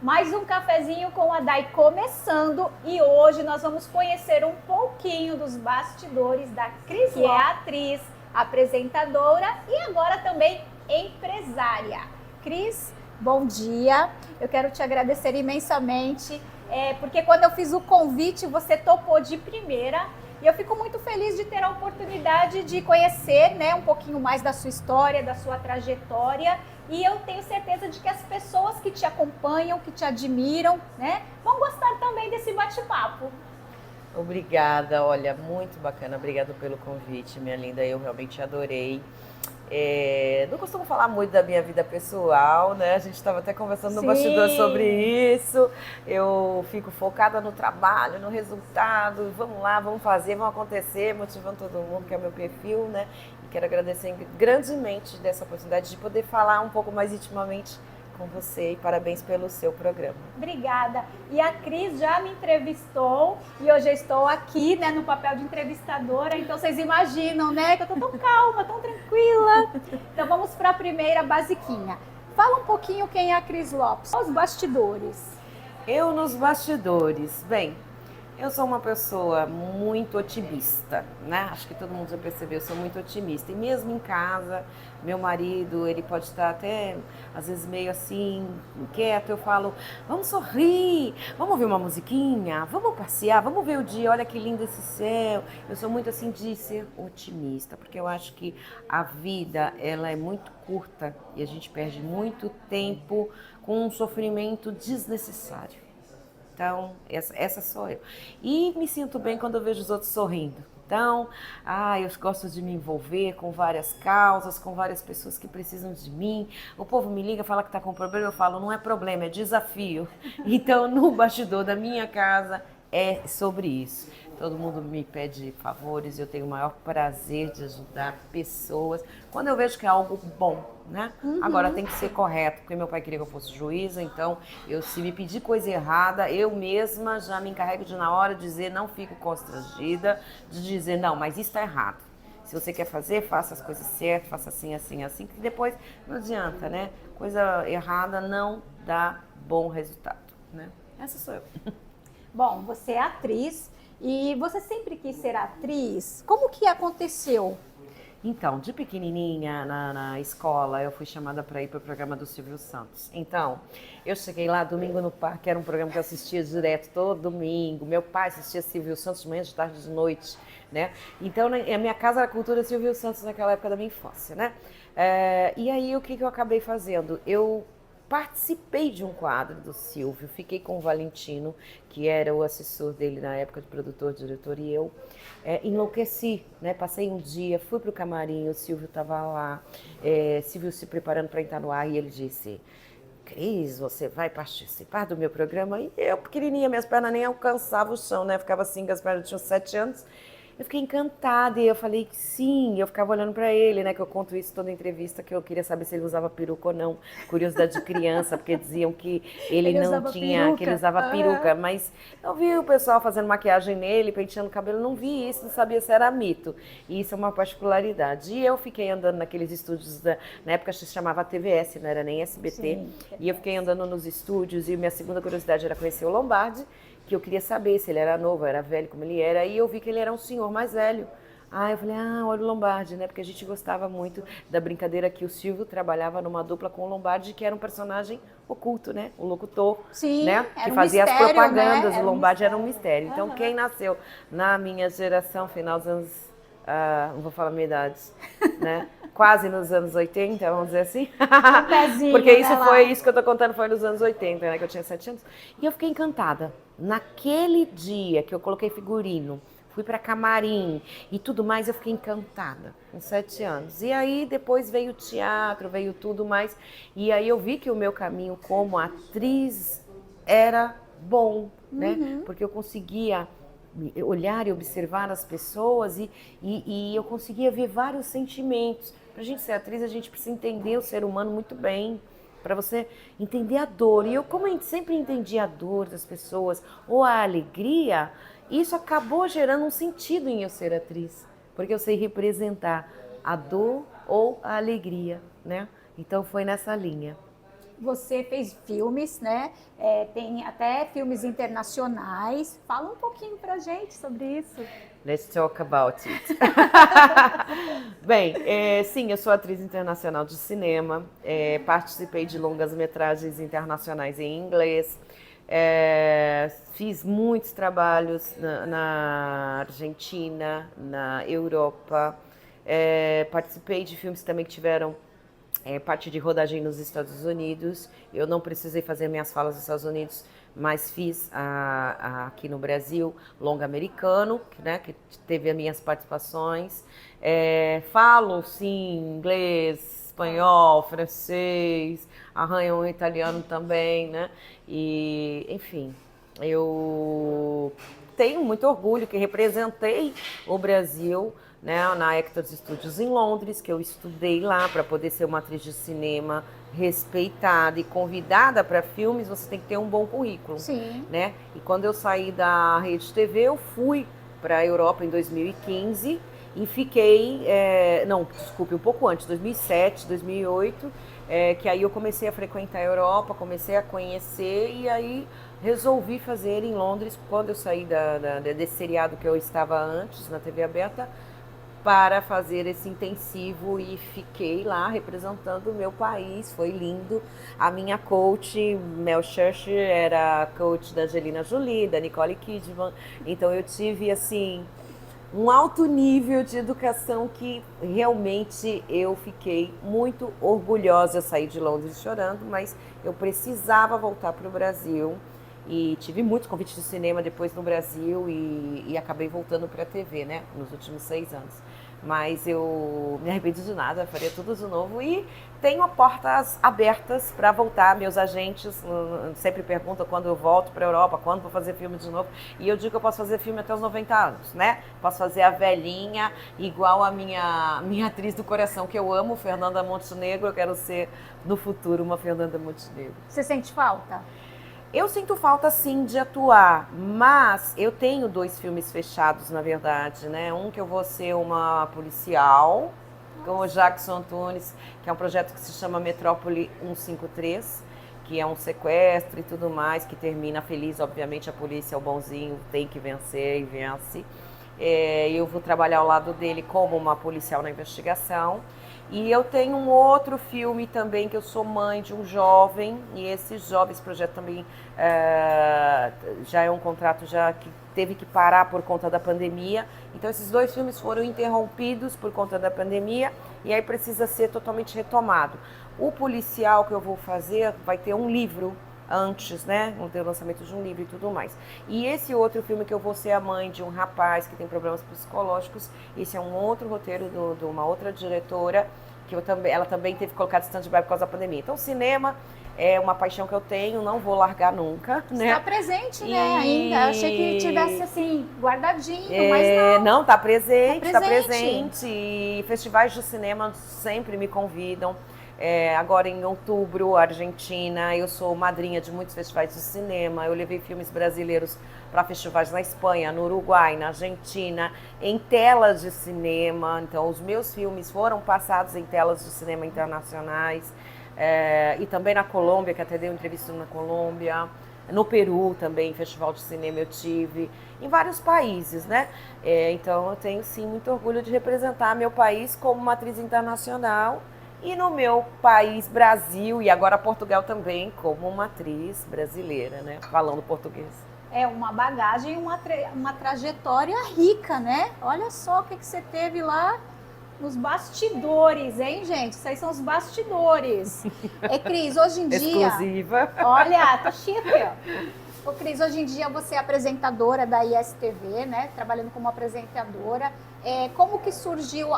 Mais um cafezinho com a Dai começando e hoje nós vamos conhecer um pouquinho dos bastidores da Cris, que é atriz, apresentadora e agora também empresária. Cris, bom dia. Eu quero te agradecer imensamente, porque quando eu fiz o convite você topou de primeira. E eu fico muito feliz de ter a oportunidade de conhecer, né, um pouquinho mais da sua história, da sua trajetória. E eu tenho certeza de que as pessoas que te acompanham, que te admiram, né, vão gostar também desse bate-papo. Obrigada, olha, muito bacana. Obrigada pelo convite, minha linda. Eu realmente adorei. Não costumo falar muito da minha vida pessoal, né? A gente estava até conversando no bastidor sobre isso. Eu fico focada no trabalho, no resultado. Vamos lá, vamos fazer, vamos acontecer, motivando todo mundo, que é o meu perfil, né? E quero agradecer grandemente dessa oportunidade de poder falar um pouco mais intimamente com você e parabéns pelo seu programa. Obrigada. E a Cris já me entrevistou e hoje eu estou aqui, né, no papel de entrevistadora, então vocês imaginam, né, que eu tô tão calma, tão tranquila. Então vamos para a primeira basiquinha. Fala um pouquinho quem é a Cris Lopes, os bastidores. Eu nos bastidores. Bem, eu sou uma pessoa muito otimista, né? Acho que todo mundo já percebeu, eu sou muito otimista. E mesmo em casa, meu marido, ele pode estar até, às vezes, meio assim, inquieto. Eu falo, vamos sorrir, vamos ouvir uma musiquinha, vamos passear, vamos ver o dia, olha que lindo esse céu. Eu sou muito assim de ser otimista, porque eu acho que a vida, ela é muito curta e a gente perde muito tempo com um sofrimento desnecessário. Então, essa sou eu. E me sinto bem quando eu vejo os outros sorrindo. Então, eu gosto de me envolver com várias causas, com várias pessoas que precisam de mim. O povo me liga, fala que está com problema, eu falo, não é problema, é desafio. Então, no bastidor da minha casa é sobre isso. Todo mundo me pede favores, eu tenho o maior prazer de ajudar pessoas quando eu vejo que é algo bom, né? Agora tem que ser correto, porque meu pai queria que eu fosse juíza, então se me pedir coisa errada, eu mesma já me encarrego de na hora dizer, não fico constrangida, de dizer, não, mas isso está errado. Se você quer fazer, faça as coisas certas, faça assim, assim, assim, que depois não adianta, né? Coisa errada não dá bom resultado, né? Essa sou eu. Bom, você é atriz e você sempre quis ser atriz. Como que aconteceu? Então, de pequenininha na escola, eu fui chamada para ir para o programa do Silvio Santos. Então, eu cheguei lá domingo no parque, era um programa que eu assistia direto todo domingo. Meu pai assistia Silvio Santos de manhã, de tarde, de noite, né? Então, a minha casa era a cultura Silvio Santos naquela época da minha infância, né? E aí, o que eu acabei fazendo? Eu participei de um quadro do Silvio, fiquei com o Valentino, que era o assessor dele na época de produtor, diretor, e eu enlouqueci, né? Passei um dia, fui pro camarim, o Silvio estava lá, Silvio se preparando para entrar no ar e ele disse, Cris, você vai participar do meu programa? E eu, pequenininha, minhas pernas nem alcançavam o chão, né? Ficava assim, as pernas, eu tinha 7 anos. Eu fiquei encantada e eu falei que sim, eu ficava olhando pra ele, né, que eu conto isso toda entrevista, que eu queria saber se ele usava peruca ou não, curiosidade de criança, porque diziam que ele não tinha, peruca. que ele usava peruca, mas eu vi o pessoal fazendo maquiagem nele, penteando o cabelo, não vi isso, não sabia se era mito, e isso é uma particularidade. E eu fiquei andando naqueles estúdios, na época se chamava TVS, não era nem SBT, Sim. E eu fiquei andando nos estúdios e minha segunda curiosidade era conhecer o Lombardi, que eu queria saber se ele era novo, era velho, como ele era, e eu vi que ele era um senhor mais velho. Eu falei, olha o Lombardi, né? Porque a gente gostava muito da brincadeira que o Silvio trabalhava numa dupla com o Lombardi, que era um personagem oculto, né? O locutor, Sim, né? Que era um fazia mistério, as propagandas, né? o Lombardi era um mistério. Então, Uhum. quem nasceu na minha geração, final dos anos, não vou falar a minha idade, né? Quase nos anos 80, vamos dizer assim. Um pezinho, Porque isso né, foi, lá. isso que eu tô contando foi nos anos 80, né? Que eu tinha 7 anos. E eu fiquei encantada. Naquele dia que eu coloquei figurino, fui para camarim e tudo mais, eu fiquei encantada, com 7 anos. E aí depois veio o teatro, veio tudo mais. E aí eu vi que o meu caminho como atriz era bom, né? Porque eu conseguia olhar e observar as pessoas e eu conseguia ver vários sentimentos. Para a gente ser atriz, a gente precisa entender o ser humano muito bem, para você entender a dor. E eu, como eu sempre entendi a dor das pessoas ou a alegria, isso acabou gerando um sentido em eu ser atriz, porque eu sei representar a dor ou a alegria, né? Então foi nessa linha. você fez filmes, né? Tem até filmes internacionais. Fala um pouquinho pra gente sobre isso. Let's talk about it. Bem, sim, eu sou atriz internacional de cinema, participei de longas-metragens internacionais em inglês, fiz muitos trabalhos na Argentina, na Europa, participei de filmes também que tiveram parte de rodagem nos Estados Unidos. Eu não precisei fazer minhas falas nos Estados Unidos, mas fiz aqui no Brasil, longa americano, né, que teve as minhas participações. Falo, sim, inglês, espanhol, francês, arranho italiano também, né? E, enfim, eu tenho muito orgulho que representei o Brasil, né, na Actors Studios em Londres, que eu estudei lá para poder ser uma atriz de cinema respeitada e convidada para filmes. Você tem que ter um bom currículo. Sim. Né? E quando eu saí da Rede TV, eu fui para a Europa em 2015 e fiquei, um pouco antes, 2007, 2008, que aí eu comecei a frequentar a Europa, comecei a conhecer e aí resolvi fazer em Londres, quando eu saí desse seriado que eu estava antes na TV aberta, para fazer esse intensivo e fiquei lá representando o meu país, foi lindo. A minha coach, Mel Church, era coach da Angelina Jolie, da Nicole Kidman, então eu tive assim um alto nível de educação que realmente eu fiquei muito orgulhosa. Eu saí de Londres chorando, mas eu precisava voltar para o Brasil. E tive muitos convites de cinema depois no Brasil e acabei voltando para a TV, né, nos últimos 6 anos. Mas eu me arrependo de nada, faria tudo de novo e tenho portas abertas para voltar. Meus agentes sempre perguntam quando eu volto para a Europa, quando vou fazer filme de novo. E eu digo que eu posso fazer filme até os 90 anos, né? Posso fazer a velhinha, igual a minha atriz do coração, que eu amo, Fernanda Montenegro. Eu quero ser, no futuro, uma Fernanda Montenegro. Você sente falta? Eu sinto falta, sim, de atuar, mas eu tenho 2 filmes fechados, na verdade, né? Um que eu vou ser uma policial, com o Jackson Antunes, que é um projeto que se chama Metrópole 153, que é um sequestro e tudo mais, que termina feliz, obviamente, a polícia é o bonzinho, tem que vencer e vence. Eu vou trabalhar ao lado dele como uma policial na investigação. E eu tenho um outro filme também, que eu sou mãe de um jovem, e esse projeto também já é um contrato já que teve que parar por conta da pandemia. Então esses 2 filmes foram interrompidos por conta da pandemia e aí precisa ser totalmente retomado. O policial que eu vou fazer vai ter um livro antes, né? Vamos ter o lançamento de um livro e tudo mais. E esse outro filme que eu vou ser a mãe de um rapaz que tem problemas psicológicos, esse é um outro roteiro de uma outra diretora, que ela também teve que colocar de stand-by por causa da pandemia. Então, cinema é uma paixão que eu tenho, não vou largar nunca, né? Está presente, né, ainda. Achei que tivesse, assim, guardadinho, mas não. Não, tá presente. E festivais de cinema sempre me convidam. Agora em outubro, Argentina, eu sou madrinha de muitos festivais de cinema. Eu levei filmes brasileiros para festivais na Espanha, no Uruguai, na Argentina, em telas de cinema. Então, os meus filmes foram passados em telas de cinema internacionais. E também na Colômbia, que até dei uma entrevista na Colômbia. No Peru também, festival de cinema eu tive. Em vários países, né? Então, eu tenho, sim, muito orgulho de representar meu país como uma atriz internacional. E no meu país, Brasil, e agora Portugal também, como uma atriz brasileira, né? Falando português. É uma bagagem, uma trajetória rica, né? Olha só o que você teve lá nos bastidores, hein, gente? Isso aí são os bastidores. Cris, hoje em dia... Exclusiva. Olha, tá chique, ó. Ô, Cris, hoje em dia você é apresentadora da ISTV, né? Trabalhando como apresentadora. Como que surgiu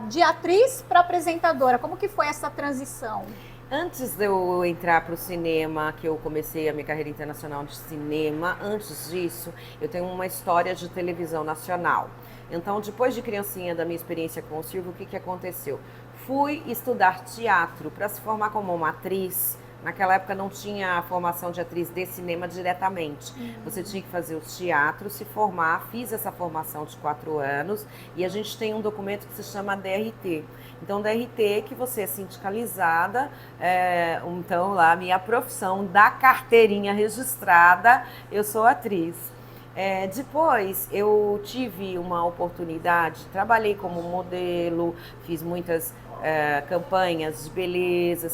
de atriz para apresentadora? Como que foi essa transição? Antes de eu entrar para o cinema, que eu comecei a minha carreira internacional de cinema, antes disso, eu tenho uma história de televisão nacional. Então, depois de criancinha, da minha experiência com o Silvio, o que aconteceu? Fui estudar teatro para se formar como uma atriz Naquela época não tinha a formação de atriz de cinema diretamente. Você tinha que fazer os teatros, se formar. Fiz essa formação de 4 anos e a gente tem um documento que se chama DRT. Então, DRT é que você é sindicalizada, então lá, minha profissão da carteirinha registrada, eu sou atriz. Depois eu tive uma oportunidade, trabalhei como modelo, fiz muitas campanhas de beleza,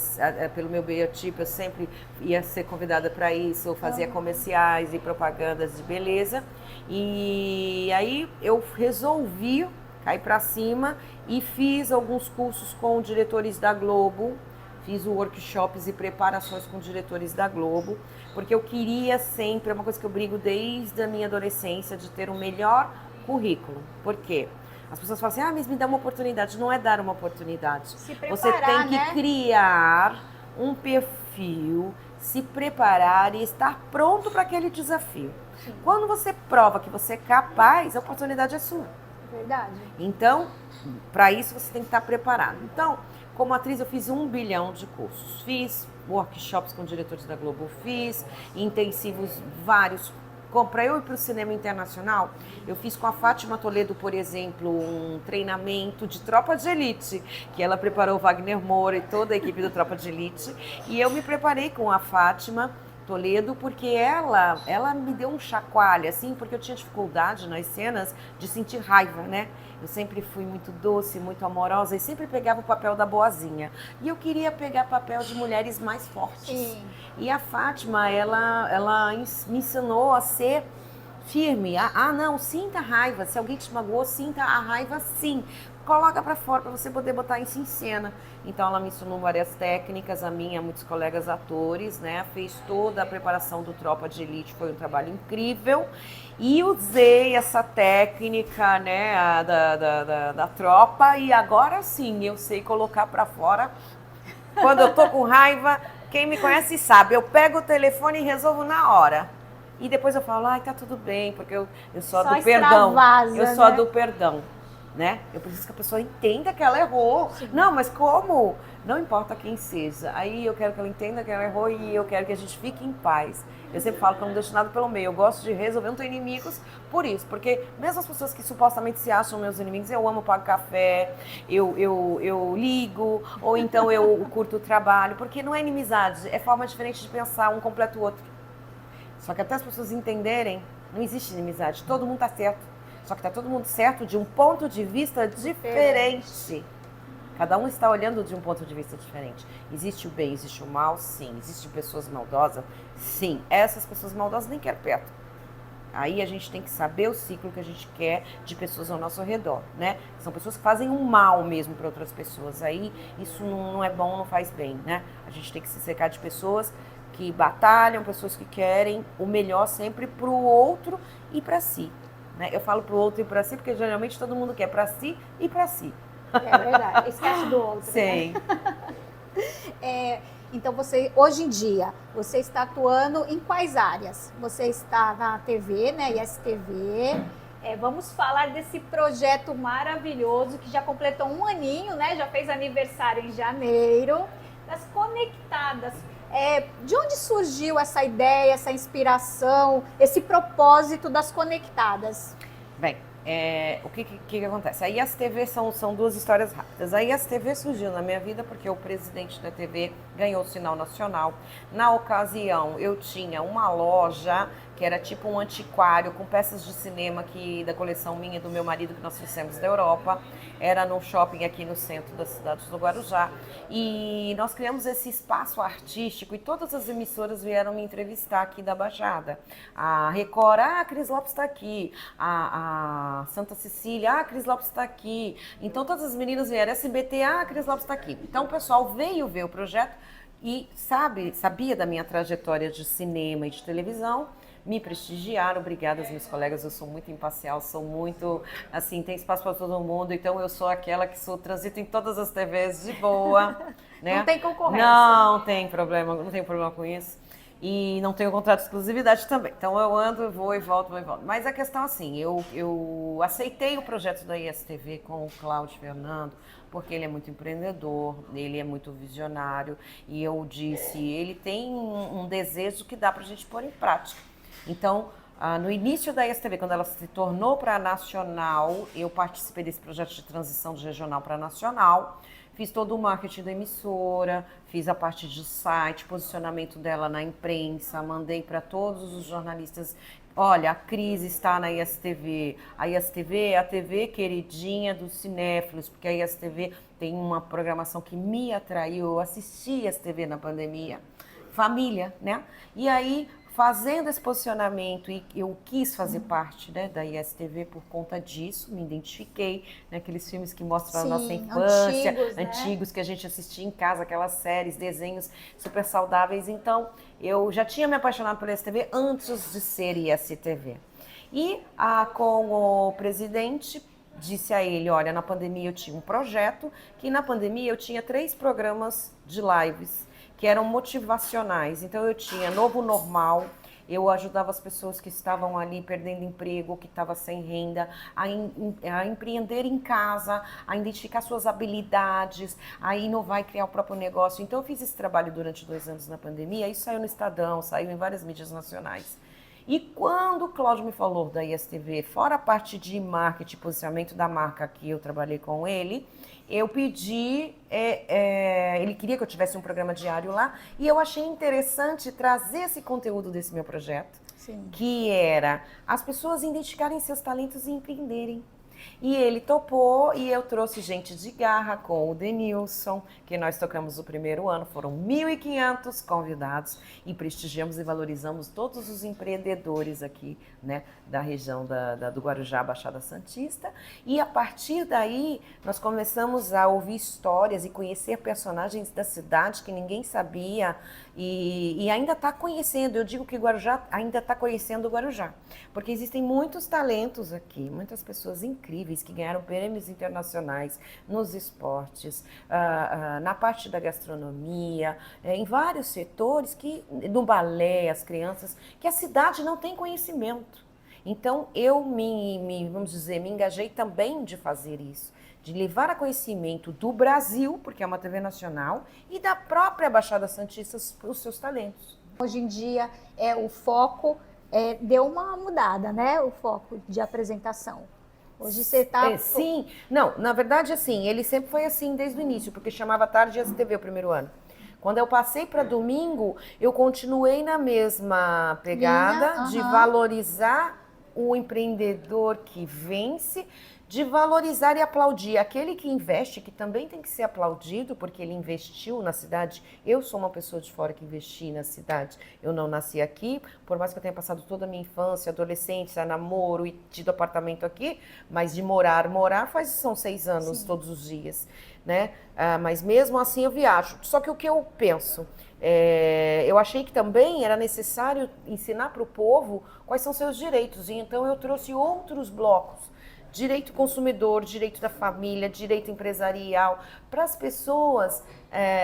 pelo meu biotipo eu sempre ia ser convidada para isso, eu fazia comerciais e propagandas de beleza. E aí eu resolvi cair para cima e fiz alguns cursos com diretores da Globo, fiz workshops e preparações com diretores da Globo, porque eu queria sempre, é uma coisa que eu brigo desde a minha adolescência, de ter o melhor currículo. Por quê? As pessoas falam assim, mas me dá uma oportunidade. Não é dar uma oportunidade. Se preparar, você tem que né? criar um perfil, se preparar e estar pronto para aquele desafio. Sim. Quando você prova que você é capaz, a oportunidade é sua. Verdade. Então, para isso você tem que estar preparado. Então, como atriz, eu fiz 1 bilhão de cursos. Fiz workshops com diretores da Globo, fiz intensivos vários. Para eu ir para o cinema internacional, eu fiz com a Fátima Toledo, por exemplo, um treinamento de Tropa de Elite, que ela preparou o Wagner Moura e toda a equipe do Tropa de Elite. E eu me preparei com a Fátima Toledo, porque ela me deu um chacoalho, assim, porque eu tinha dificuldade nas cenas de sentir raiva, né? Eu sempre fui muito doce, muito amorosa e sempre pegava o papel da boazinha. E eu queria pegar papel de mulheres mais fortes. Sim. E a Fátima, ela me ensinou a ser firme. Não, sinta a raiva. Se alguém te magoou, sinta a raiva sim. Coloca pra fora para você poder botar isso em cena. Então ela me ensinou várias técnicas, a minha, muitos colegas atores, né? Fez toda a preparação do Tropa de Elite, foi um trabalho incrível. E usei essa técnica, né, da tropa, e agora sim eu sei colocar pra fora. Quando eu tô com raiva, quem me conhece sabe, eu pego o telefone e resolvo na hora. E depois eu falo, tá tudo bem, porque eu sou a do perdão. Eu sou a do perdão. Né? Eu preciso que a pessoa entenda que ela errou. Sim. Não, mas como? Não importa quem seja. Aí eu quero que ela entenda que ela errou e eu quero que a gente fique em paz. Eu sempre falo que eu não deixo nada pelo meio. Eu gosto de resolver, não tenho inimigos por isso. Porque mesmo as pessoas que supostamente se acham meus inimigos, eu amo, pago café, eu ligo, ou então eu curto o trabalho. Porque não é inimizade, é forma diferente de pensar, um completa o outro. Só que até as pessoas entenderem, não existe inimizade, todo mundo tá certo. Só que está todo mundo certo de um ponto de vista diferente. Cada um está olhando de um ponto de vista diferente. Existe o bem, existe o mal? Sim. Existem pessoas maldosas? Sim. Essas pessoas maldosas nem quero perto. Aí a gente tem que saber o ciclo que a gente quer de pessoas ao nosso redor, né? São pessoas que fazem um mal mesmo para outras pessoas. Aí isso não é bom, não faz bem, né? A gente tem que se cercar de pessoas que batalham, pessoas que querem o melhor sempre para o outro e para si. Eu falo pro outro e para si, porque geralmente todo mundo quer para si e para si. É verdade, esquece do outro. Sim. Né? Então, hoje em dia, você está atuando em quais áreas? Você está na TV, né, ISTV. Vamos falar desse projeto maravilhoso que já completou 1 aninho, né? Já fez aniversário em janeiro, das Conectadas. De onde surgiu essa ideia, essa inspiração, esse propósito das Conectadas? Bem, o que acontece? A ISTV são 2 histórias rápidas. A ISTV surgiu na minha vida porque o presidente da TV ganhou o sinal nacional. Na ocasião, eu tinha uma loja que era tipo um antiquário com peças de cinema da coleção minha e do meu marido que nós fizemos da Europa. Era num shopping aqui no centro da cidade do Guarujá. E nós criamos esse espaço artístico e todas as emissoras vieram me entrevistar aqui da Baixada. A Record, a Cris Lopes está aqui. A Santa Cecília, a Cris Lopes está aqui. Então todas as meninas vieram. SBT, a Cris Lopes está aqui. Então o pessoal veio ver o projeto e sabia da minha trajetória de cinema e de televisão. Me prestigiaram, obrigada aos meus colegas, eu sou muito imparcial, sou muito, assim, tem espaço para todo mundo, então eu sou aquela que transito em todas as TVs de boa, né? Não tem concorrência. Não tem problema, não tenho problema com isso. E não tenho contrato de exclusividade também. Então eu ando, vou e volto. Mas a questão assim, eu aceitei o projeto da ISTV com o Cláudio Fernando, porque ele é muito empreendedor, ele é muito visionário, e eu disse, ele tem um desejo que dá para a gente pôr em prática. Então, no início da ISTV, quando ela se tornou para a nacional, eu participei desse projeto de transição de regional para nacional, fiz todo o marketing da emissora, fiz a parte de site, posicionamento dela na imprensa, mandei para todos os jornalistas. Olha, a Cris está na ISTV. A ISTV é a TV queridinha dos cinéfilos, porque a ISTV tem uma programação que me atraiu. Eu assisti a ISTV na pandemia. Família, né? E aí, fazendo esse posicionamento, e eu quis fazer parte, né, da ISTV por conta disso, me identifiquei naqueles filmes que mostram a nossa infância, antigos, que a gente assistia em casa, aquelas séries, desenhos super saudáveis. Então, eu já tinha me apaixonado pela ISTV antes de ser ISTV. E com o presidente, disse a ele, olha, na pandemia eu tinha um projeto, que na pandemia eu tinha 3 programas de lives, que eram motivacionais. Então eu tinha Novo Normal, eu ajudava as pessoas que estavam ali perdendo emprego, que estavam sem renda, a empreender em casa, a identificar suas habilidades, a inovar e criar o próprio negócio. Então eu fiz esse trabalho durante 2 anos na pandemia, isso saiu no Estadão, saiu em várias mídias nacionais. E quando o Cláudio me falou da ISTV, fora a parte de marketing, posicionamento da marca que eu trabalhei com ele, eu pedi, ele queria que eu tivesse um programa diário lá, e eu achei interessante trazer esse conteúdo desse meu projeto, sim, que era as pessoas identificarem seus talentos e empreenderem. E ele topou e eu trouxe gente de garra com o Denilson, que nós tocamos o primeiro ano, foram 1.500 convidados e prestigiamos e valorizamos todos os empreendedores aqui, né, da região do Guarujá, Baixada Santista. E a partir daí nós começamos a ouvir histórias e conhecer personagens da cidade que ninguém sabia e ainda está conhecendo. Eu digo que Guarujá ainda está conhecendo o Guarujá, porque existem muitos talentos aqui, muitas pessoas incríveis que ganharam prêmios internacionais nos esportes, na parte da gastronomia, em vários setores, no balé, as crianças, que a cidade não tem conhecimento. Então eu vamos dizer, me engajei também de fazer isso, de levar a conhecimento do Brasil, porque é uma TV nacional, e da própria Baixada Santista os seus talentos. Hoje em dia, o foco deu uma mudada, né? O foco de apresentação. Hoje você está... sim, não, na verdade assim, ele sempre foi assim desde o início, porque chamava Tarde STV o primeiro ano. Quando eu passei para domingo, eu continuei na mesma pegada de valorizar o empreendedor que vence, de valorizar e aplaudir aquele que investe, que também tem que ser aplaudido, porque ele investiu na cidade. Eu sou uma pessoa de fora que investi na cidade. Eu não nasci aqui, por mais que eu tenha passado toda a minha infância, adolescência, namoro e tido apartamento aqui, mas de morar são 6 anos, sim, todos os dias, né? Mas mesmo assim eu viajo. Só que o que eu penso, eu achei que também era necessário ensinar para o povo quais são seus direitos, e então eu trouxe outros blocos. Direito consumidor, direito da família, direito empresarial, para as pessoas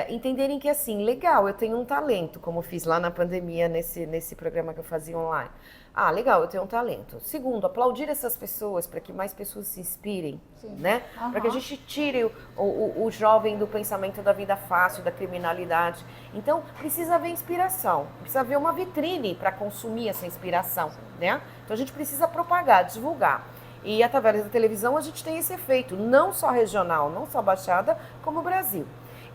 entenderem que assim, legal, eu tenho um talento, como eu fiz lá na pandemia, nesse programa que eu fazia online. Ah, legal, eu tenho um talento. Segundo, aplaudir essas pessoas para que mais pessoas se inspirem, sim, né? Para que a gente tire o jovem do pensamento da vida fácil, da criminalidade. Então, precisa haver inspiração, precisa haver uma vitrine para consumir essa inspiração, né? Então, a gente precisa propagar, divulgar. E através da televisão a gente tem esse efeito, não só regional, não só Baixada, como o Brasil.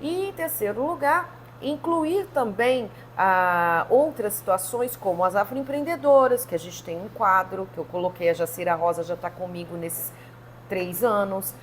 E em terceiro lugar, incluir também outras situações como as afroempreendedoras, que a gente tem um quadro, que eu coloquei, a Jacira Rosa já está comigo nesses 3 anos.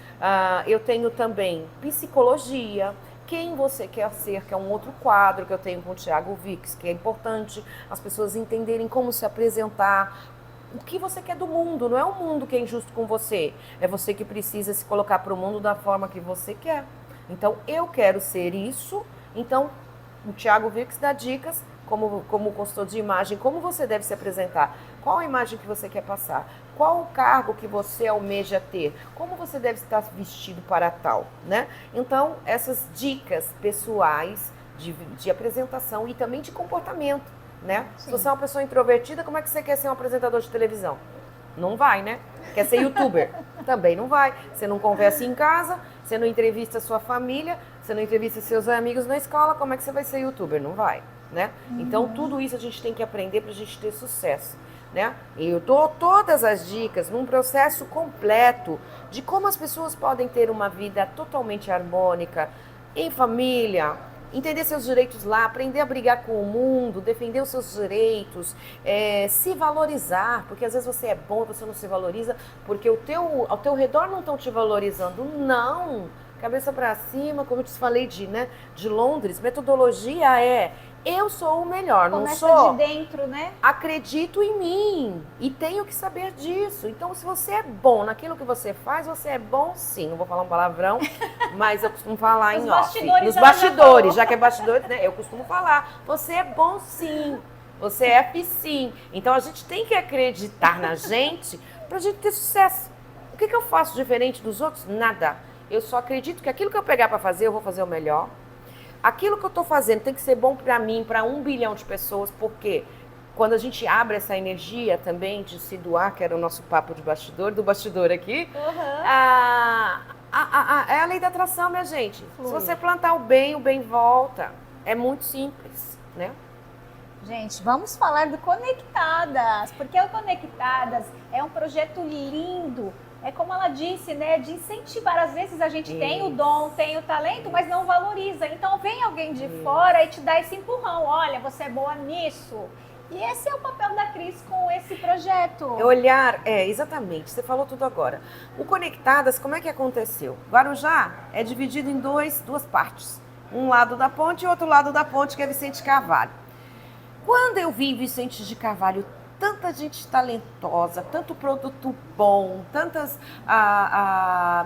Eu tenho também psicologia, quem você quer ser, que é um outro quadro que eu tenho com o Thiago Vix, que é importante as pessoas entenderem como se apresentar, o que você quer do mundo, não é o mundo que é injusto com você, é você que precisa se colocar para o mundo da forma que você quer. Então, eu quero ser isso, então o Thiago Vix dá dicas, como consultor de imagem, como você deve se apresentar, qual a imagem que você quer passar, qual o cargo que você almeja ter, como você deve estar vestido para tal, né? Então, essas dicas pessoais de apresentação e também de comportamento. Né? Se você é uma pessoa introvertida, como é que você quer ser um apresentador de televisão? Não vai, né? Quer ser youtuber? Também não vai. Você não conversa em casa, você não entrevista a sua família, você não entrevista seus amigos na escola, como é que você vai ser youtuber? Não vai, né? Então, tudo isso a gente tem que aprender pra gente ter sucesso, né? E eu dou todas as dicas num processo completo de como as pessoas podem ter uma vida totalmente harmônica, em família, entender seus direitos lá, aprender a brigar com o mundo, defender os seus direitos, se valorizar, porque às vezes você é bom, você não se valoriza, porque ao teu redor não estão te valorizando. Não! Cabeça para cima, como eu te falei de Londres, metodologia eu sou o melhor, não sou? Começa de dentro, né? Acredito em mim e tenho que saber disso. Então, se você é bom naquilo que você faz, você é bom sim. Não vou falar um palavrão, mas eu costumo falar em off. Nos bastidores, já que é bastidores, né? Eu costumo falar, você é bom sim, você é sim. Então, a gente tem que acreditar na gente pra gente ter sucesso. O que eu faço diferente dos outros? Nada. Eu só acredito que aquilo que eu pegar pra fazer, eu vou fazer o melhor. Aquilo que eu estou fazendo tem que ser bom para mim, para 1 bilhão de pessoas, porque quando a gente abre essa energia também de se doar, que era o nosso papo de bastidor, do bastidor aqui, é a lei da atração, minha gente. Flui. Se você plantar o bem volta. É muito simples, né? Gente, vamos falar do Conectadas, porque o Conectadas é um projeto lindo. É como ela disse, né, de incentivar. Às vezes a gente tem o dom, tem o talento, mas não valoriza. Então vem alguém de fora e te dá esse empurrão. Olha, você é boa nisso. E esse é o papel da Cris com esse projeto. Olhar, exatamente, você falou tudo agora. O Conectadas, como é que aconteceu? Guarujá é dividido em duas partes. Um lado da ponte e outro lado da ponte, que é Vicente Carvalho. Quando eu vi Vicente de Carvalho, tanta gente talentosa, tanto produto bom, tantas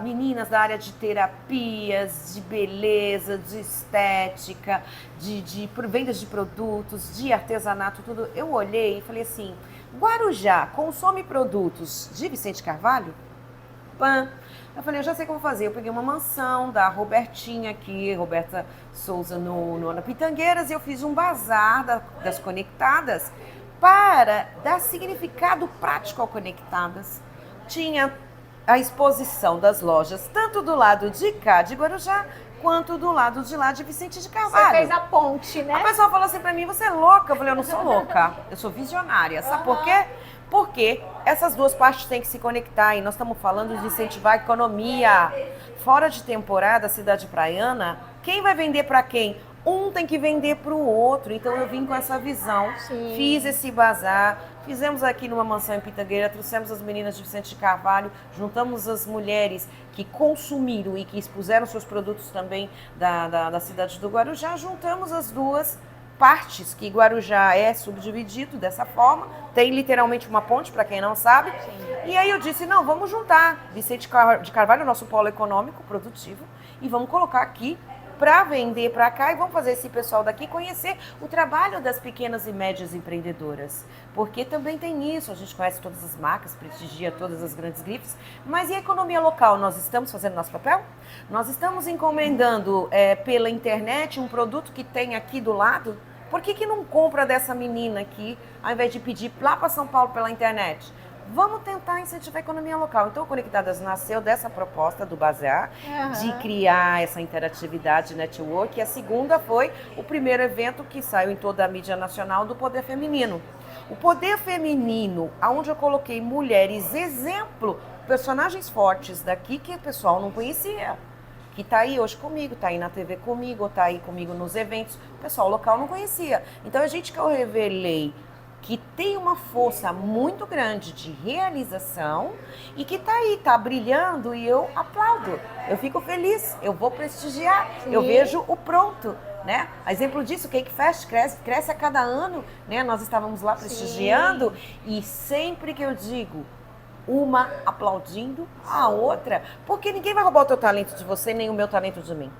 meninas da área de terapias, de beleza, de estética, de vendas de produtos, de artesanato, tudo. Eu olhei e falei assim, Guarujá consome produtos de Vicente Carvalho? Pã. Eu falei, eu já sei o que eu vou fazer. Eu peguei uma mansão da Robertinha aqui, Roberta Souza, no Ana Pitangueiras, e eu fiz um bazar das Conectadas, para dar significado prático ao Conectadas. Tinha a exposição das lojas, tanto do lado de cá de Guarujá, quanto do lado de lá de Vicente de Carvalho. Você fez a ponte, né? A pessoa falou assim pra mim, você é louca? Eu falei, eu não sou louca, eu sou visionária. Sabe por quê? Porque essas duas partes têm que se conectar e nós estamos falando de incentivar a economia. Fora de temporada, cidade praiana, quem vai vender para quem? Um tem que vender para o outro, então eu vim com essa visão, fiz esse bazar, fizemos aqui numa mansão em Pitangueira, trouxemos as meninas de Vicente de Carvalho, juntamos as mulheres que consumiram e que expuseram seus produtos também da cidade do Guarujá, juntamos as duas partes, que Guarujá é subdividido dessa forma, tem literalmente uma ponte, para quem não sabe, e aí eu disse, não, vamos juntar Vicente de Carvalho, o nosso polo econômico, produtivo, e vamos colocar aqui para vender para cá e vamos fazer esse pessoal daqui conhecer o trabalho das pequenas e médias empreendedoras. Porque também tem isso, a gente conhece todas as marcas, prestigia todas as grandes grifes, mas e a economia local? Nós estamos fazendo nosso papel? Nós estamos encomendando pela internet um produto que tem aqui do lado? Por que não compra dessa menina aqui, ao invés de pedir lá para São Paulo pela internet? Vamos tentar incentivar a economia local. Então, o Conectadas nasceu dessa proposta do Bazar, de criar essa interatividade, network. E a segunda foi o primeiro evento que saiu em toda a mídia nacional do Poder Feminino. O Poder Feminino, onde eu coloquei mulheres exemplo, personagens fortes daqui que o pessoal não conhecia. Que está aí hoje comigo, está aí na TV comigo, está aí comigo nos eventos. O pessoal local não conhecia. Então, a gente que eu revelei que tem uma força muito grande de realização e que tá aí, tá brilhando e eu aplaudo. Eu fico feliz, eu vou prestigiar, eu vejo o pronto, né? A exemplo disso, o Cake Fest cresce a cada ano, né? Nós estávamos lá prestigiando e sempre que eu digo, uma aplaudindo a outra, porque ninguém vai roubar o teu talento de você, nem o meu talento de mim.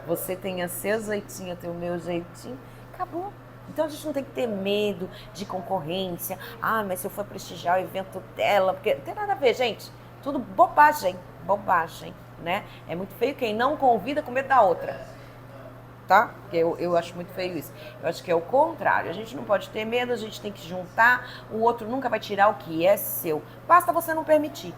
Você tem o seu jeitinho, eu tenho o meu jeitinho, acabou. Então a gente não tem que ter medo de concorrência. Ah, mas se eu for prestigiar o evento dela, porque não tem nada a ver, gente. Tudo bobagem, né? É muito feio quem não convida com medo da outra, tá? Porque eu acho muito feio isso. Eu acho que é o contrário. A gente não pode ter medo, a gente tem que juntar. O outro nunca vai tirar o que é seu. Basta você não permitir.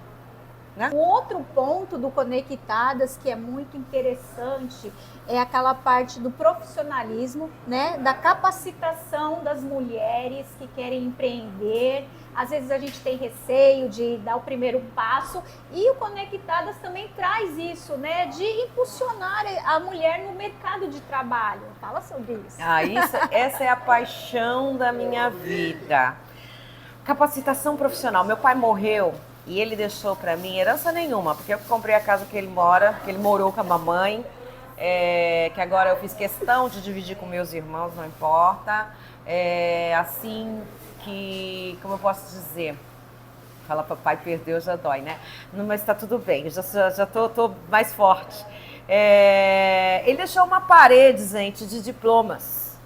né? O outro ponto do Conectadas que é muito interessante é aquela parte do profissionalismo, né? Da capacitação das mulheres que querem empreender. Às vezes a gente tem receio de dar o primeiro passo e o Conectadas também traz isso, né? De impulsionar a mulher no mercado de trabalho. Fala sobre isso. Essa é a paixão da minha vida. Capacitação profissional. Meu pai morreu e ele deixou para mim herança nenhuma, porque eu comprei a casa que ele morou com a mamãe, que agora eu fiz questão de dividir com meus irmãos, não importa. Assim que, como eu posso dizer, fala papai perdeu já dói, né? Mas tá tudo bem, já tô mais forte. Ele deixou uma parede, gente, de diplomas.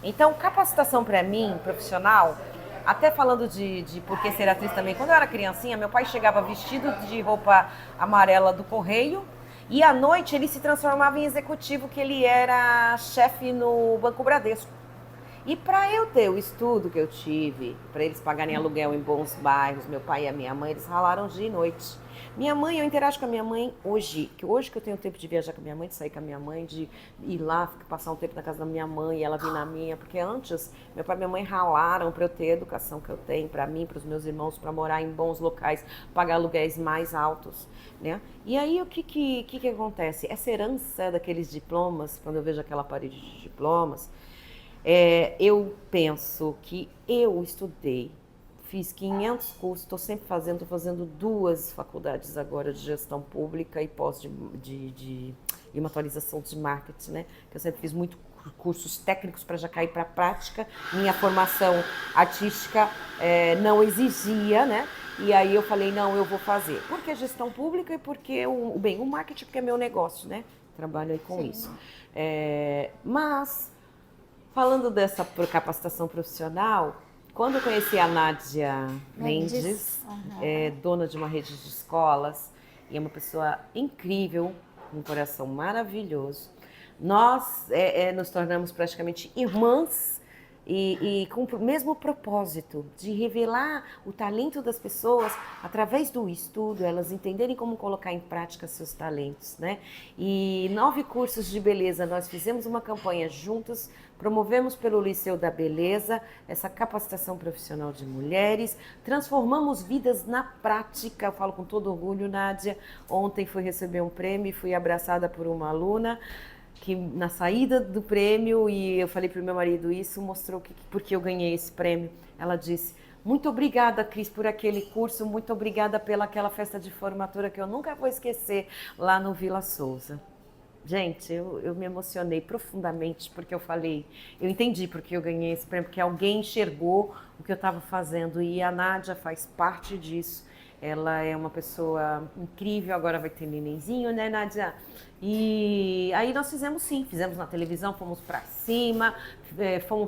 Então, capacitação para mim, profissional, até falando de por que ser atriz também, quando eu era criancinha, meu pai chegava vestido de roupa amarela do correio e à noite ele se transformava em executivo, que ele era chefe no Banco Bradesco. E para eu ter o estudo que eu tive, para eles pagarem aluguel em bons bairros, meu pai e a minha mãe, eles ralaram dia e noite. Minha mãe, eu interajo com a minha mãe hoje que eu tenho tempo de viajar com a minha mãe, de sair com a minha mãe, de ir lá, passar um tempo na casa da minha mãe e ela vir na minha, porque antes meu pai e minha mãe ralaram para eu ter a educação que eu tenho, para mim, para os meus irmãos, para morar em bons locais, pagar aluguéis mais altos, né? E aí o que acontece? Essa herança daqueles diplomas, quando eu vejo aquela parede de diplomas, eu penso que eu estudei, fiz 500 cursos, estou sempre fazendo, 2 faculdades agora de gestão pública e e uma atualização de marketing, né? Que eu sempre fiz muito cursos técnicos para já cair para a prática. Minha formação artística não exigia, né? E aí eu falei, não, eu vou fazer. Porque gestão pública e porque o marketing, porque é meu negócio, né? Trabalho aí com isso. Mas falando dessa capacitação profissional, quando eu conheci a Nádia Mendes, dona de uma rede de escolas, e é uma pessoa incrível, com um coração maravilhoso, nós nos tornamos praticamente irmãs e com o mesmo propósito de revelar o talento das pessoas através do estudo, elas entenderem como colocar em prática seus talentos, né? E 9 cursos de beleza, nós fizemos uma campanha juntas, promovemos pelo Liceu da Beleza essa capacitação profissional de mulheres, transformamos vidas na prática. Eu falo com todo orgulho, Nádia. Ontem fui receber um prêmio e fui abraçada por uma aluna que na saída do prêmio, e eu falei para o meu marido isso, mostrou porque eu ganhei esse prêmio. Ela disse: muito obrigada, Cris, por aquele curso, muito obrigada pelaquela festa de formatura que eu nunca vou esquecer lá no Vila Souza. Gente, eu me emocionei profundamente porque eu entendi porque eu ganhei esse prêmio, porque alguém enxergou o que eu estava fazendo e a Nádia faz parte disso. Ela é uma pessoa incrível, agora vai ter nenenzinho, né, Nádia? E aí nós fizemos na televisão, fomos pra cima,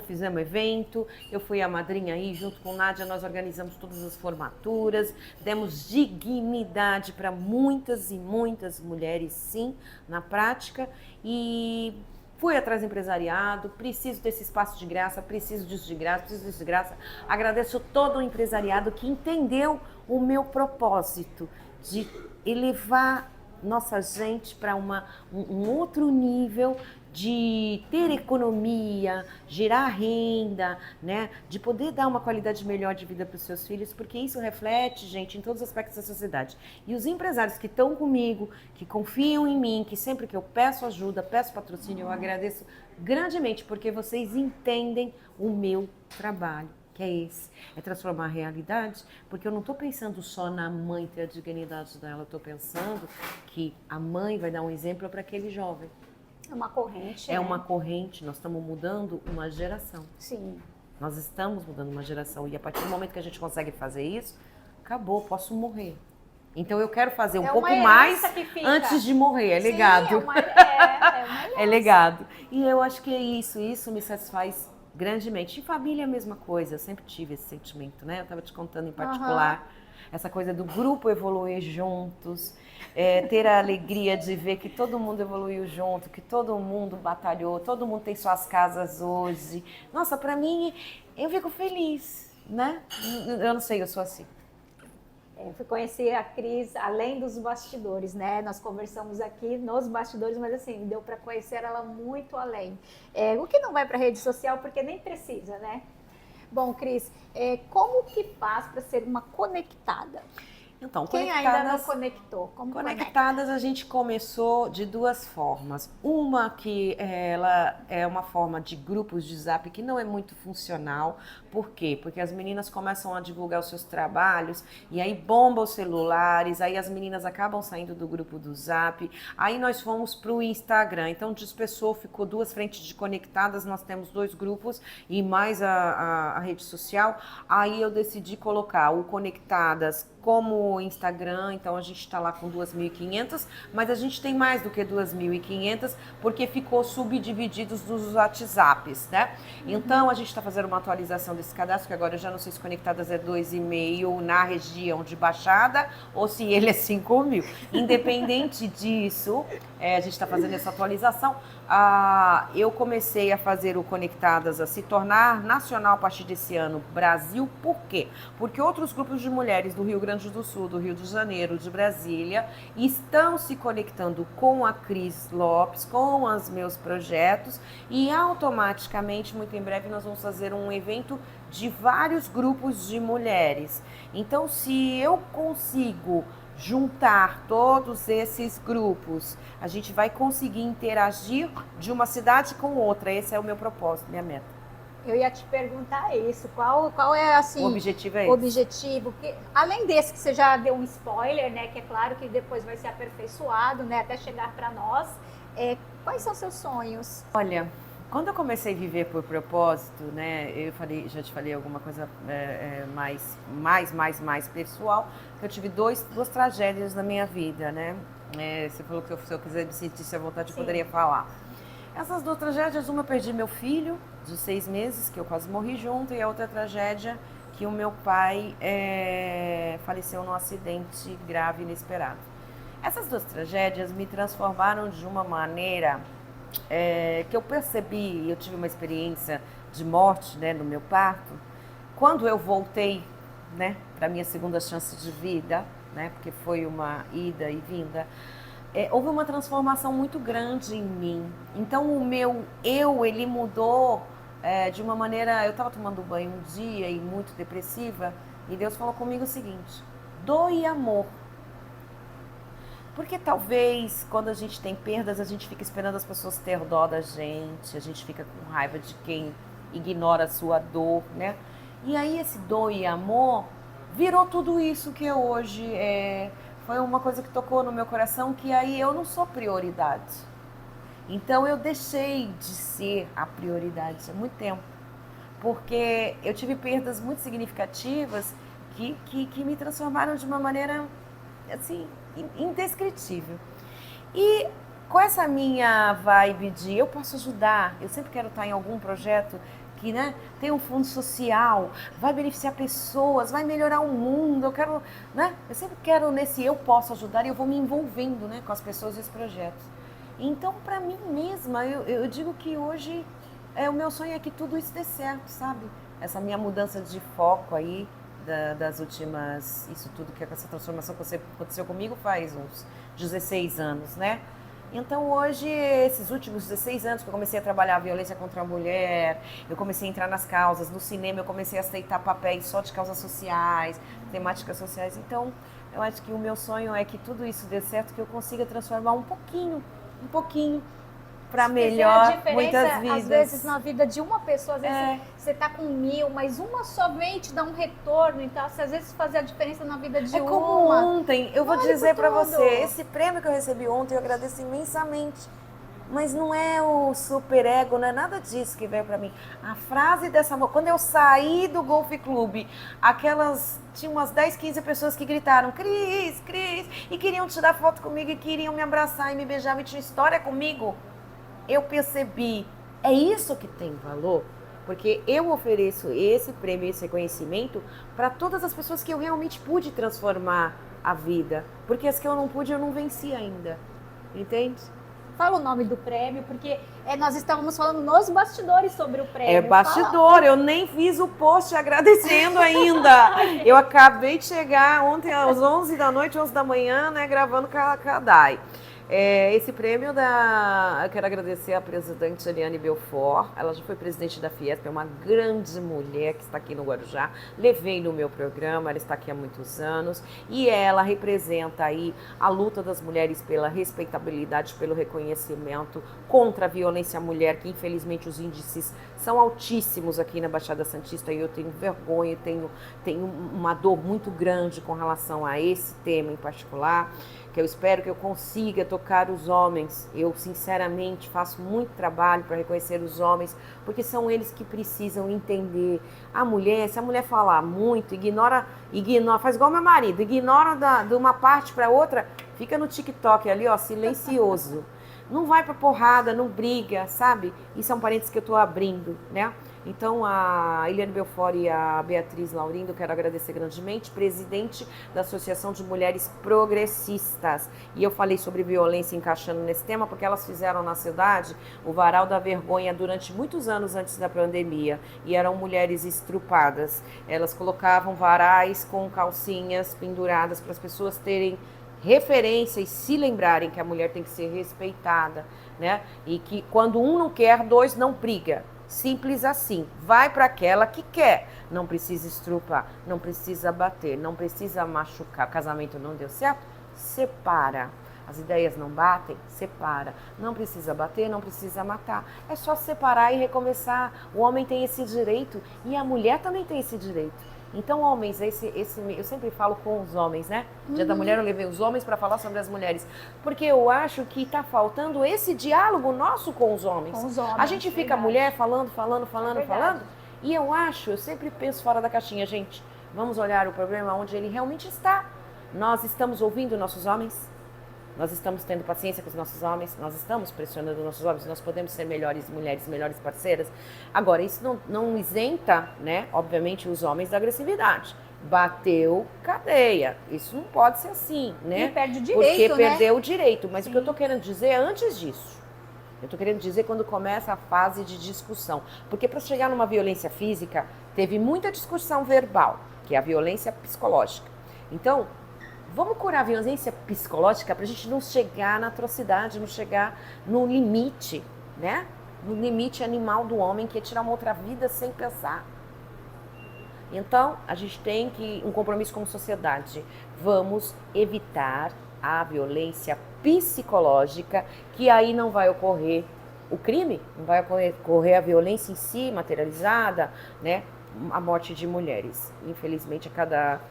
fizemos evento, eu fui a madrinha aí, junto com Nádia, nós organizamos todas as formaturas, demos dignidade para muitas e muitas mulheres, sim, na prática, e fui atrás do empresariado, preciso desse espaço de graça, preciso disso de graça. Agradeço todo o empresariado que entendeu o meu propósito de elevar nossa gente para um outro nível de ter economia, gerar renda, né? De poder dar uma qualidade melhor de vida para os seus filhos, porque isso reflete, gente, em todos os aspectos da sociedade. E os empresários que estão comigo, que confiam em mim, que sempre que eu peço ajuda, peço patrocínio, eu agradeço grandemente, porque vocês entendem o meu trabalho, que é esse, é transformar a realidade, porque eu não estou pensando só na mãe ter a dignidade dela, eu estou pensando que a mãe vai dar um exemplo para aquele jovem. É uma corrente. É uma corrente, nós estamos mudando uma geração. Sim. Nós estamos mudando uma geração e a partir do momento que a gente consegue fazer isso, acabou, posso morrer. Então eu quero fazer um pouco mais antes de morrer, é legado. Sim, uma herança. É legado. E eu acho que é isso me satisfaz grandemente. E família é a mesma coisa, eu sempre tive esse sentimento, né? Eu estava te contando em particular, essa coisa do grupo evoluir juntos, ter a alegria de ver que todo mundo evoluiu junto, que todo mundo batalhou, todo mundo tem suas casas hoje. Nossa, pra mim, eu fico feliz, né? Eu não sei, eu sou assim. Fui conhecer a Cris além dos bastidores, né? Nós conversamos aqui nos bastidores, mas assim, deu para conhecer ela muito além. O que não vai para rede social, porque nem precisa, né? Bom, Cris, como que faz para ser uma conectada? Então, Quem ainda não conectou? Como conectadas conecta? a gente começou de duas formas. Uma que ela é uma forma de grupos de Zap que não é muito funcional. Por quê? Porque as meninas começam a divulgar os seus trabalhos e aí bomba os celulares, aí as meninas acabam saindo do grupo do Zap. Aí nós fomos para o Instagram. Então dispersou, ficou duas frentes de conectadas, nós temos dois grupos e mais a rede social. Aí eu decidi colocar o Conectadas como Instagram, então a gente está lá com 2.500, mas a gente tem mais do que 2.500 porque ficou subdivididos dos WhatsApps, né? Então a gente está fazendo uma atualização desse cadastro, que agora eu já não sei se Conectadas é 2,5 na região de Baixada ou se ele é 5.000. Independente disso, a gente está fazendo essa atualização. Eu comecei a fazer o Conectadas a se tornar nacional a partir desse ano, Brasil. Por quê? Porque outros grupos de mulheres do Rio Grande do Sul, do Rio de Janeiro, de Brasília, estão se conectando com a Cris Lopes, com os meus projetos e automaticamente, muito em breve, nós vamos fazer um evento de vários grupos de mulheres. Então, se eu consigo juntar todos esses grupos, a gente vai conseguir interagir de uma cidade com outra. Esse é o meu propósito, minha meta. Eu ia te perguntar isso, qual é assim... O objetivo é esse. O objetivo, que, além desse que você já deu um spoiler, né, que é claro que depois vai ser aperfeiçoado, né, até chegar para nós, quais são seus sonhos? Olha, quando eu comecei a viver por propósito, né, já te falei alguma coisa mais pessoal, que eu tive duas tragédias na minha vida, né? Você falou que se eu quiser me sentisse à vontade, eu poderia falar. Essas duas tragédias, uma eu perdi meu filho, de 6 meses, que eu quase morri junto, e a outra tragédia, que o meu pai faleceu num acidente grave e inesperado. Essas duas tragédias me transformaram de uma maneira que eu percebi, eu tive uma experiência de morte, né, no meu parto. Quando eu voltei, né, para minha segunda chance de vida, né, porque foi uma ida e vinda, houve uma transformação muito grande em mim. Então o meu ele mudou de uma maneira... Eu estava tomando banho um dia e muito depressiva, e Deus falou comigo o seguinte: doe amor. Porque talvez quando a gente tem perdas, a gente fica esperando as pessoas ter dó da gente, a gente fica com raiva de quem ignora a sua dor, né? E aí esse doe amor virou tudo isso que hoje foi uma coisa que tocou no meu coração, que aí eu não sou prioridade. Então eu deixei de ser a prioridade há muito tempo, porque eu tive perdas muito significativas que me transformaram de uma maneira assim indescritível. E com essa minha vibe de eu posso ajudar, eu sempre quero estar em algum projeto que, né, tem um fundo social, vai beneficiar pessoas, vai melhorar o mundo, eu sempre quero nesse eu posso ajudar, e eu vou me envolvendo, né, com as pessoas e os projetos. Então, para mim mesma, eu digo que hoje o meu sonho é que tudo isso dê certo, sabe? Essa minha mudança de foco aí, das últimas, isso tudo, que essa transformação que aconteceu comigo faz uns 16 anos, né? Então hoje, esses últimos 16 anos que eu comecei a trabalhar a violência contra a mulher, eu comecei a entrar nas causas, no cinema eu comecei a aceitar papéis só de causas sociais, temáticas sociais. Então eu acho que o meu sonho é que tudo isso dê certo, que eu consiga transformar um pouquinho, para melhor muitas vidas. Às vezes na vida de uma pessoa, às vezes você tá com 1.000, mas uma somente dá um retorno, então às vezes fazer a diferença na vida de uma. Como ontem, eu vou dizer para você, esse prêmio que eu recebi ontem, eu agradeço imensamente, mas não é o super ego, não é nada disso que veio para mim. A frase dessa moça, quando eu saí do Golf Clube, tinha umas 10, 15 pessoas que gritaram, Cris, Cris, e queriam tirar foto comigo, e queriam me abraçar e me beijar, e tinha história comigo. Eu percebi, é isso que tem valor, porque eu ofereço esse prêmio, esse reconhecimento para todas as pessoas que eu realmente pude transformar a vida, porque as que eu não pude, eu não venci ainda, entende? Fala o nome do prêmio, porque nós estávamos falando nos bastidores sobre o prêmio. É bastidor, eu nem fiz o post agradecendo ainda. Eu acabei de chegar ontem às 11 da noite, 11 da manhã, né, gravando com a Dai. Esse prêmio eu quero agradecer à presidente Eliane Belfort, ela já foi presidente da Fiesp, é uma grande mulher que está aqui no Guarujá, levei no meu programa, ela está aqui há muitos anos, e ela representa aí a luta das mulheres pela respeitabilidade, pelo reconhecimento contra a violência à mulher, que infelizmente os índices são altíssimos aqui na Baixada Santista, e eu tenho vergonha, tenho uma dor muito grande com relação a esse tema em particular, que eu espero que eu consiga tocar os homens. Eu, sinceramente, faço muito trabalho para reconhecer os homens, porque são eles que precisam entender. A mulher, se a mulher falar muito, ignora, faz igual meu marido, ignora de uma parte para outra, fica no TikTok ali, ó, silencioso. Não vai pra porrada, não briga, sabe? Isso é um parênteses que eu tô abrindo, né? Então, a Eliane Belfort e a Beatriz Laurindo, quero agradecer grandemente, presidente da Associação de Mulheres Progressistas. E eu falei sobre violência encaixando nesse tema, porque elas fizeram na cidade o Varal da Vergonha durante muitos anos antes da pandemia. E eram mulheres estrupadas. Elas colocavam varais com calcinhas penduradas para as pessoas terem referência e se lembrarem que a mulher tem que ser respeitada, né? E que quando um não quer, dois não briga. Simples assim. Vai para aquela que quer. Não precisa estrupar, não precisa bater, não precisa machucar. O casamento não deu certo? Separa. As ideias não batem? Separa. Não precisa bater, não precisa matar. É só separar e recomeçar. O homem tem esse direito e a mulher também tem esse direito. Então, homens, eu sempre falo com os homens, né? Dia da Mulher eu levei os homens para falar sobre as mulheres. Porque eu acho que está faltando esse diálogo nosso com os homens. Com os homens, a gente fica verdade. Mulher falando. E eu sempre penso fora da caixinha, gente. Vamos olhar o problema onde ele realmente está. Nós estamos ouvindo nossos homens? Nós estamos tendo paciência com os nossos homens, nós estamos pressionando nossos homens, nós podemos ser melhores mulheres, melhores parceiras. Agora, isso não isenta, né, obviamente, os homens da agressividade. Bateu, cadeia. Isso não pode ser assim, né? E perde o direito, porque né? perdeu o direito. Mas Sim. O que eu estou querendo dizer é antes disso. Eu estou querendo dizer quando começa a fase de discussão. Porque para chegar numa violência física, teve muita discussão verbal, que é a violência psicológica. Então, vamos curar a violência psicológica para a gente não chegar na atrocidade, não chegar no limite, né? No limite animal do homem, que é tirar uma outra vida sem pensar. Então, a gente tem um compromisso como sociedade. Vamos evitar a violência psicológica, que aí não vai ocorrer o crime, não vai ocorrer a violência em si, materializada, né? A morte de mulheres. Infelizmente, a cada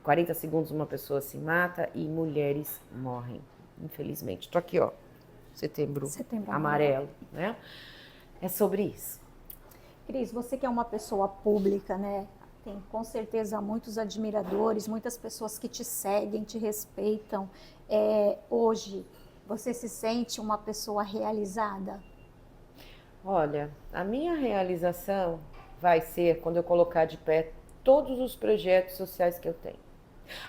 40 segundos uma pessoa se mata e mulheres morrem, infelizmente. Tô aqui, ó, setembro amarelo, né? É sobre isso. Cris, você que é uma pessoa pública, né? Tem com certeza muitos admiradores, muitas pessoas que te seguem, te respeitam. Hoje, você se sente uma pessoa realizada? Olha, a minha realização vai ser quando eu colocar de pé todos os projetos sociais que eu tenho.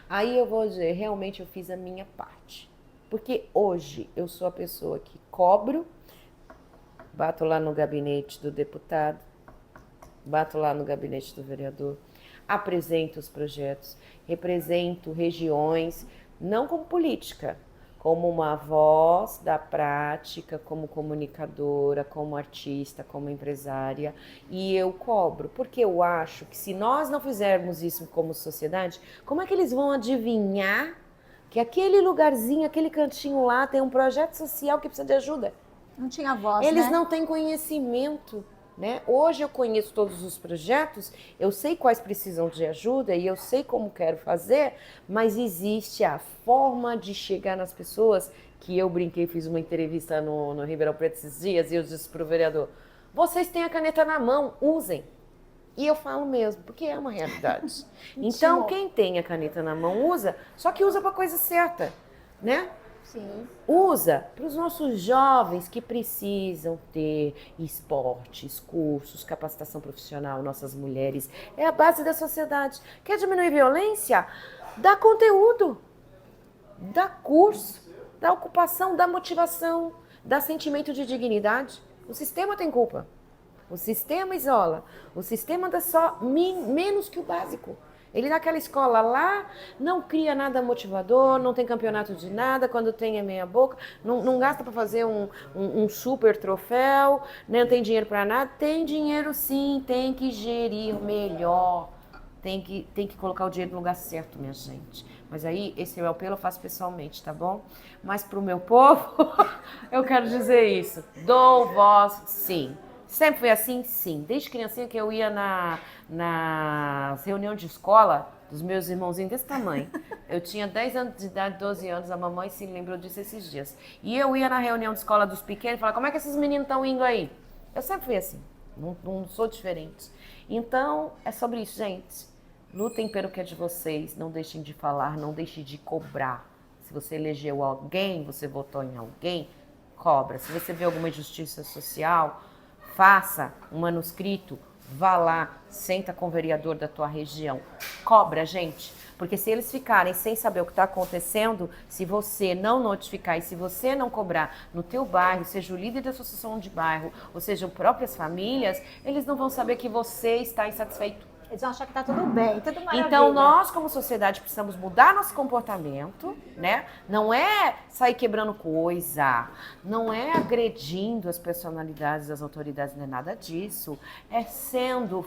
Aí eu vou dizer, realmente eu fiz a minha parte. Porque hoje eu sou a pessoa que cobro, bato lá no gabinete do deputado, bato lá no gabinete do vereador, apresento os projetos, represento regiões, não como política, como uma voz da prática, como comunicadora, como artista, como empresária, e eu cobro, porque eu acho que se nós não fizermos isso como sociedade, como é que eles vão adivinhar que aquele lugarzinho, aquele cantinho lá tem um projeto social que precisa de ajuda? Não tinha voz, Eles né? não têm conhecimento, né? Hoje eu conheço todos os projetos, eu sei quais precisam de ajuda e eu sei como quero fazer, mas existe a forma de chegar nas pessoas, que eu brinquei, fiz uma entrevista no Ribeirão Preto esses dias e eu disse para o vereador, vocês têm a caneta na mão, usem. E eu falo mesmo, porque é uma realidade. Então, quem tem a caneta na mão usa, só que usa para a coisa certa, né? Sim. Usa para os nossos jovens que precisam ter esportes, cursos, capacitação profissional, nossas mulheres. É a base da sociedade. Quer diminuir violência? Dá conteúdo, dá curso, dá ocupação, dá motivação. dá sentimento de dignidade. O sistema tem culpa. O sistema isola. O sistema dá só menos que o básico. Ele naquela escola lá não cria nada motivador, não tem campeonato de nada, quando tem é meia boca, não gasta para fazer um super troféu, não tem dinheiro para nada. Tem dinheiro sim, tem que gerir melhor, tem que colocar o dinheiro no lugar certo, minha gente. Mas aí, esse meu apelo eu faço pessoalmente, tá bom? Mas pro meu povo, eu quero dizer isso. Dou voz, sim. Sempre foi assim? Sim. Desde criancinha que eu ia na reunião de escola dos meus irmãozinhos desse tamanho. Eu tinha 10 anos de idade, 12 anos, a mamãe se lembrou disso esses dias. E eu ia na reunião de escola dos pequenos e falava, como é que esses meninos estão indo aí? Eu sempre fui assim, não sou diferente. Então, é sobre isso, gente. Lutem pelo que é de vocês, não deixem de falar, não deixem de cobrar. Se você elegeu alguém, você votou em alguém, cobra. Se você vê alguma injustiça social, faça um manuscrito, vá lá, senta com o vereador da tua região. Cobra, gente, porque se eles ficarem sem saber o que está acontecendo, se você não notificar e se você não cobrar no teu bairro, seja o líder da associação de bairro, ou seja, próprias famílias, eles não vão saber que você está insatisfeito. Eles vão achar que tá tudo bem, tudo maravilha. Então, nós, como sociedade, precisamos mudar nosso comportamento, né? Não é sair quebrando coisa, não é agredindo as personalidades das autoridades, não é nada disso. É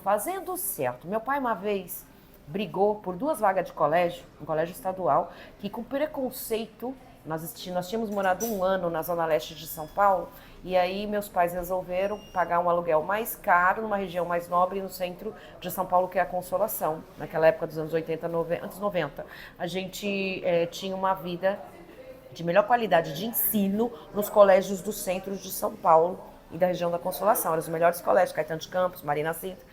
fazendo certo. Meu pai, uma vez, brigou por 2 vagas de colégio, um colégio estadual, que com preconceito, nós tínhamos morado 1 ano na zona leste de São Paulo, e aí meus pais resolveram pagar um aluguel mais caro, numa região mais nobre, no centro de São Paulo, que é a Consolação. Naquela época dos anos 80, anos 90. A gente tinha uma vida de melhor qualidade de ensino nos colégios do centro de São Paulo e da região da Consolação. Eram os melhores colégios, Caetano de Campos, Marina Sintra.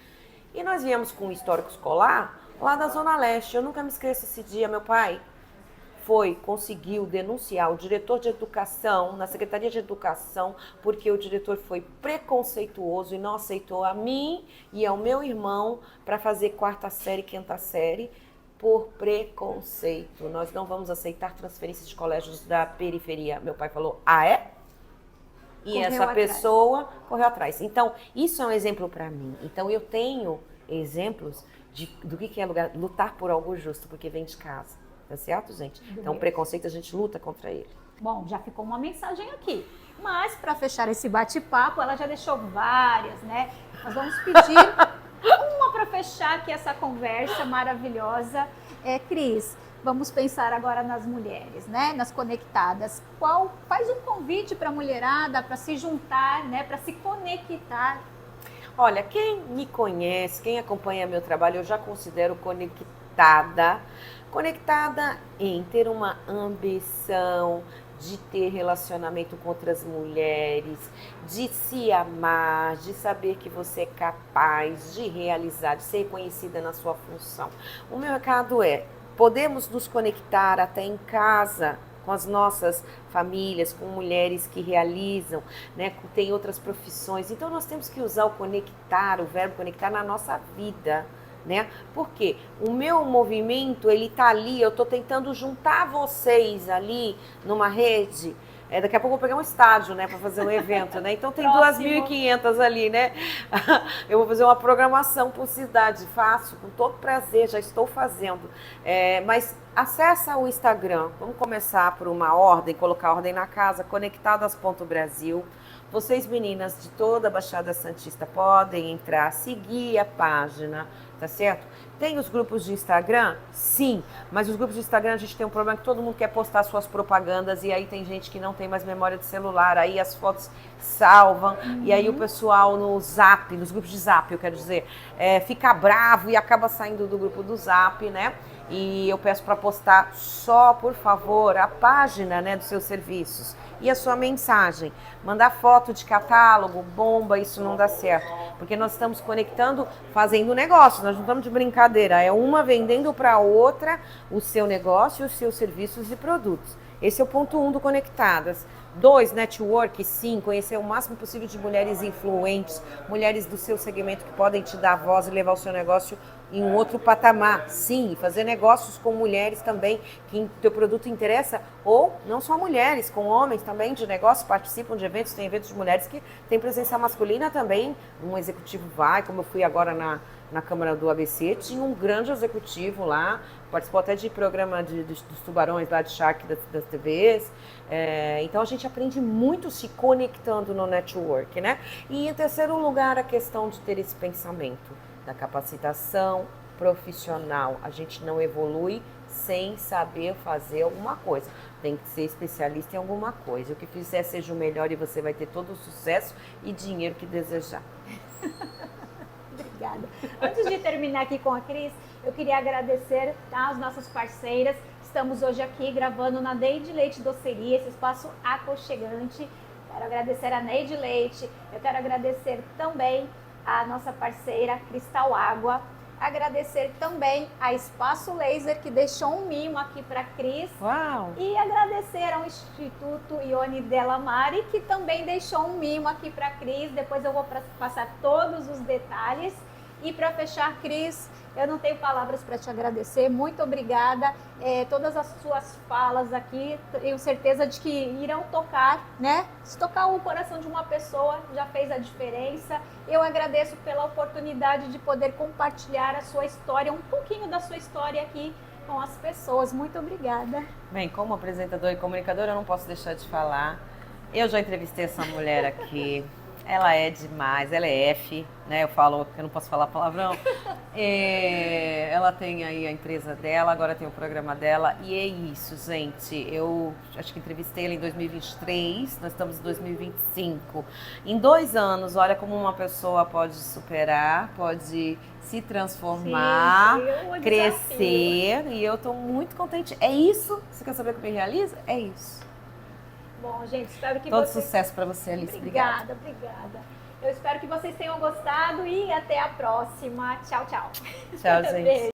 E nós viemos com um histórico escolar lá da Zona Leste. Eu nunca me esqueço esse dia, meu pai conseguiu denunciar o diretor de educação, na Secretaria de Educação, porque o diretor foi preconceituoso e não aceitou a mim e ao meu irmão para fazer 4ª série, 5ª série, por preconceito. Nós não vamos aceitar transferências de colégios da periferia. Meu pai falou, é? E correu essa pessoa correu atrás. Então, isso é um exemplo para mim. Então, eu tenho exemplos do que é lutar por algo justo, porque vem de casa. Tá certo, gente? Então, o preconceito, a gente luta contra ele. Bom, já ficou uma mensagem aqui. Mas, para fechar esse bate-papo, ela já deixou várias, né? Nós vamos pedir uma para fechar aqui essa conversa maravilhosa. Cris, vamos pensar agora nas mulheres, né? Nas conectadas. Faz um convite para a mulherada, para se juntar, né? Para se conectar. Olha, quem me conhece, quem acompanha meu trabalho, eu já considero conectada em ter uma ambição de ter relacionamento com outras mulheres, de se amar, de saber que você é capaz de realizar, de ser reconhecida na sua função. O meu recado é, podemos nos conectar até em casa com as nossas famílias, com mulheres que realizam, né, que têm outras profissões. Então nós temos que usar o verbo conectar na nossa vida. Né? Porque o meu movimento, ele tá ali, eu tô tentando juntar vocês ali numa rede. Daqui a pouco eu vou pegar um estádio, né, para fazer um evento, né? Então tem 2.500 ali, né? Eu vou fazer uma programação por cidade, faço com todo prazer, já estou fazendo. Mas acessa o Instagram, vamos começar por uma ordem, colocar ordem na casa, conectadas.brasil. Vocês, meninas de toda a Baixada Santista, podem entrar, seguir a página, tá certo? Tem os grupos de Instagram? Sim, mas os grupos de Instagram a gente tem um problema que todo mundo quer postar suas propagandas e aí tem gente que não tem mais memória de celular, aí as fotos salvam e aí o pessoal no Zap, nos grupos de Zap, eu quero dizer, fica bravo e acaba saindo do grupo do Zap, né? E eu peço para postar só, por favor, a página, né, dos seus serviços e a sua mensagem. Mandar foto de catálogo, bomba, isso não dá certo. Porque nós estamos conectando, fazendo negócio, nós não estamos de brincadeira. É uma vendendo para outra o seu negócio e os seus serviços e produtos. Esse é o ponto 1 do Conectadas. 2, network, sim, conhecer o máximo possível de mulheres influentes, mulheres do seu segmento que podem te dar voz e levar o seu negócio em um outro patamar, sim, fazer negócios com mulheres também, que teu produto interessa, ou não só mulheres, com homens também de negócio, participam de eventos, tem eventos de mulheres que têm presença masculina também, um executivo vai, como eu fui agora na Câmara do ABC, tinha um grande executivo lá, participou até de programa dos tubarões lá de Shark das TVs, então a gente aprende muito se conectando no network, né? E em terceiro lugar, a questão de ter esse pensamento da capacitação profissional. A gente não evolui sem saber fazer alguma coisa. Tem que ser especialista em alguma coisa. O que fizer seja o melhor e você vai ter todo o sucesso e dinheiro que desejar. Obrigada. Antes de terminar aqui com a Cris, eu queria agradecer às nossas parceiras. Estamos hoje aqui gravando na Neide Leite Doceria, esse espaço aconchegante. Quero agradecer a Neide Leite, eu quero agradecer também a nossa parceira Cristal Água, agradecer também a Espaço Laser, que deixou um mimo aqui para a Cris. Uau! E agradecer ao Instituto Ione Della Mari, que também deixou um mimo aqui para a Cris. Depois eu vou passar todos os detalhes. E para fechar, Cris, eu não tenho palavras para te agradecer. Muito obrigada. Todas as suas falas aqui, tenho certeza de que irão tocar, né? Se tocar o coração de uma pessoa, já fez a diferença. Eu agradeço pela oportunidade de poder compartilhar a sua história, um pouquinho da sua história aqui com as pessoas. Muito obrigada. Bem, como apresentadora e comunicadora, eu não posso deixar de falar. Eu já entrevistei essa mulher aqui. Ela é demais, ela é F, né? Eu falo que eu não posso falar palavrão. Ela tem aí a empresa dela, agora tem o programa dela. E é isso, gente. Eu acho que entrevistei ela em 2023, nós estamos em 2025. Em 2 anos, olha como uma pessoa pode superar, pode se transformar, sim, crescer. E eu estou muito contente. É isso? Você quer saber o que me realiza? É isso. Bom, gente, espero que Todo sucesso para você, Alice. Obrigada. Eu espero que vocês tenham gostado e até a próxima. Tchau, tchau. Tchau, gente. Beijo.